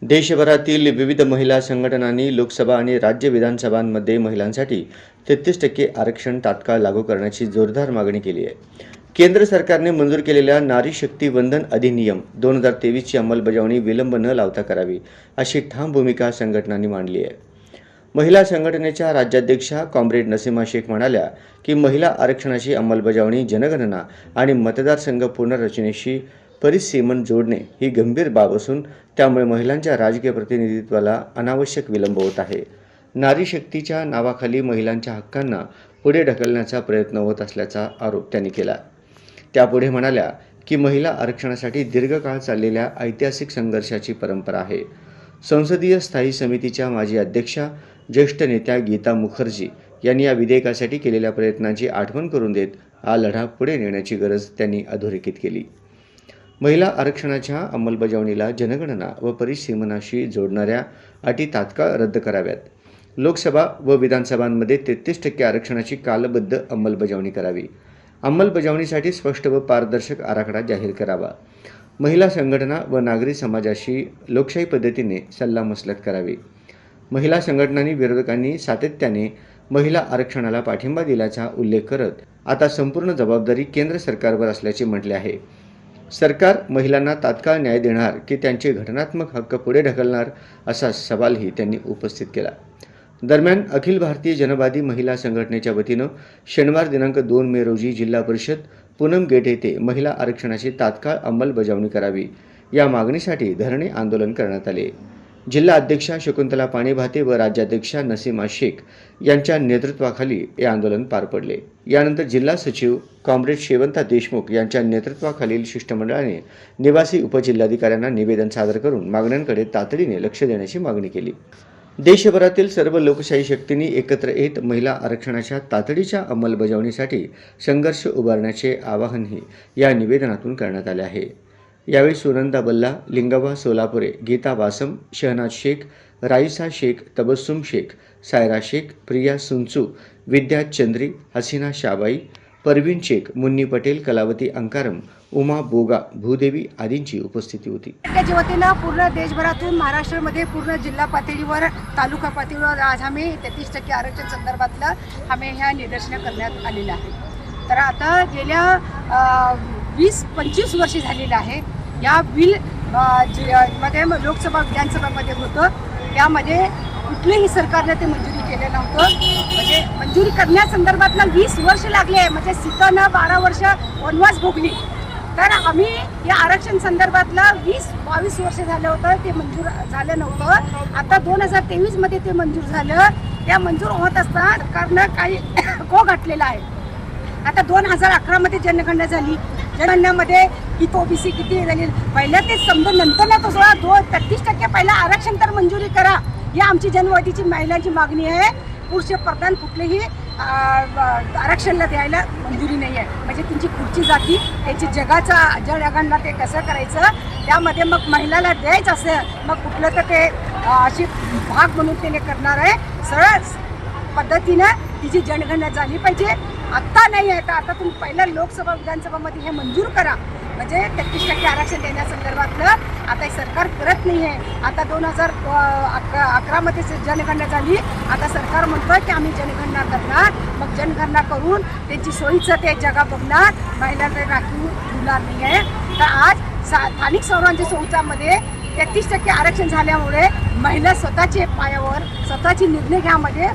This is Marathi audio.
देशभरातील विविध महिला संघटनांनी लोकसभा आणि राज्य विधानसभांमध्ये महिलांसाठी 33% आरक्षण तात्काळ लागू करण्याची जोरदार मागणी केली आहे. केंद्र सरकारने मंजूर केलेल्या नारी शक्ती वंदन अधिनियम 2023ची अंमलबजावणी विलंब न लावता करावी, अशी ठाम भूमिका संघटनांनी मांडली आहे. महिला संघटनेच्या राज्याध्यक्षा कॉम्रेड नसीमा शेख म्हणाल्या की महिला आरक्षणाची अंमलबजावणी जनगणना आणि मतदारसंघ पुनर्रचनेशी परिसीमन जोडणे ही गंभीर बाब असून त्यामुळे महिलांच्या राजकीय प्रतिनिधित्वाला अनावश्यक विलंब होत आहे. नारी शक्तीच्या नावाखाली महिलांच्या हक्कांना पुढे ढकलण्याचा प्रयत्न होत असल्याचा आरोप त्यांनी केला. त्यापुढे म्हणाल्या की महिला आरक्षणासाठी दीर्घकाळ चाललेल्या ऐतिहासिक संघर्षाची परंपरा आहे. संसदीय स्थायी समितीच्या माजी अध्यक्षा ज्येष्ठ नेत्या गीता मुखर्जी यांनी या विधेयकासाठी केलेल्या प्रयत्नांची आठवण करून देत हा लढा पुढे नेण्याची गरज त्यांनी अधोरेखित केली. महिला आरक्षणाच्या अंमलबजावणीला जनगणना व परिसीमनाशी जोडणाऱ्या अटी तात्काळ रद्द कराव्यात. लोकसभा व विधानसभांमध्ये 33% आरक्षणाची कालबद्ध अंमलबजावणी करावी. अंमलबजावणीसाठी स्पष्ट व पारदर्शक आराखडा जाहीर करावा. महिला संघटना व नागरी समाजाशी लोकशाही पद्धतीने सल्लामसलत करावी. महिला संघटनांनी विरोधकांनी सातत्याने महिला आरक्षणाला पाठिंबा दिल्याचा उल्लेख करत आता संपूर्ण जबाबदारी केंद्र सरकारवर असल्याचे म्हटले आहे. सरकार महिलांना तात्काळ न्याय देणार की त्यांचे घटनात्मक हक्क पुढे ढकलणार, असा सवालही त्यांनी उपस्थित केला. दरम्यान अखिल भारतीय जनवादी महिला संघटनेच्या वतीनं शनिवार दिनांक 2 मे रोजी जिल्हा परिषद पूनम गेट येथे महिला आरक्षणाची तात्काळ अंमलबजावणी करावी या मागणीसाठी धरणे आंदोलन करण्यात आले. जिल्हा अध्यक्षा शकुंतला पाणीभाते व राज्याध्यक्षा नसीमा शेख यांच्या नेतृत्वाखाली हे आंदोलन पार पडले. यानंतर जिल्हा सचिव कॉम्रेड शेवंता देशमुख यांच्या नेतृत्वाखालील शिष्टमंडळाने निवासी उपजिल्हाधिकाऱ्यांना निवेदन सादर करून मागण्यांकडे तातडीने लक्ष देण्याची मागणी केली. देशभरातील सर्व लोकशाही शक्तींनी एकत्र येत महिला आरक्षणाच्या तातडीच्या अंमलबजावणीसाठी संघर्ष उभारण्याचे आवाहनही या निवेदनातून करण्यात आले आहे. यावेळी सुनंदा बल्ला, लिंगवा सोलापुरे, गीता वासम, शहनाज शेख, राईसा शेख, तबस्सुम शेख, सायरा शेख, प्रिया सुनसू, विद्या चंद्री, हसीना शाबाई, परवीन शेख, मुन्नी पटेल, कलावती अंकारम, उमा बोगा, भूदेवी आदींची उपस्थिती होती. त्याच्या वतीनं पूर्ण देशभरातून महाराष्ट्रामध्ये पूर्ण जिल्हा पातळीवर, तालुका पातळीवर आज आम्ही 33% आरक्षण संदर्भातलं आम्ही ह्या निदर्शनं करण्यात आलेलं आहे. तर आता गेल्या 20-25 वर्षे झालेलं आहे. या बिल मध्ये लोकसभा विधानसभामध्ये होतं, त्यामध्ये कुठल्याही सरकारने ते मंजुरी केलं नव्हतं. म्हणजे मंजुरी करण्यासंदर्भातलं 20 वर्ष लागले. म्हणजे सीतानं 12 वर्ष वनवास भोगली. तर आम्ही या आरक्षण संदर्भातलं 20-22 वर्ष झालं होतं, ते मंजूर झालं नव्हतं. आता 2023मध्ये ते मंजूर झालं. त्या मंजूर होत असताना सरकारनं काही को घातलेला आहे. आता 2011मध्ये जनगणना झाली. जनगणनेमध्ये किती ओबीसी किती झाली पहिल्या ते समजून नंतर ना तो 33% पहिला आरक्षण तर मंजुरी करा, ही आमची जनवादीची महिलांची मागणी आहे. पुरुष प्रधान कुठलेही आरक्षणला द्यायला मंजुरी नाही आहे. म्हणजे त्यांची पुढची जाती त्यांची जगांना ते कसं करायचं, त्यामध्ये मग महिलाला द्यायचं असेल मग कुठलं तर ते अशी भाग म्हणून त्याने करणार आहे. सरळ पद्धतीनं तिची जनगणना झाली पाहिजे. आत्ता नाही आहे तर आता तुम्ही पहिल्या लोकसभा विधानसभामध्ये हे मंजूर करा. म्हणजे 33% आरक्षण देण्यासंदर्भातलं आता हे सरकार करत नाही आहे. आता 2011मध्ये जनगणना झाली. आता सरकार म्हणतं की आम्ही जनगणना करणार. मग जनगणना करून त्यांची सोयीचं ते जगा बघणार, महिलांना राखीव ठेवणार नाही आहे. तर आज स्थानिक स्वराज्य संस्थांमध्ये 33% आरक्षण झाल्यामुळे महिला स्वतःच्या पायावर स्वतःची निर्णय घ्यामध्ये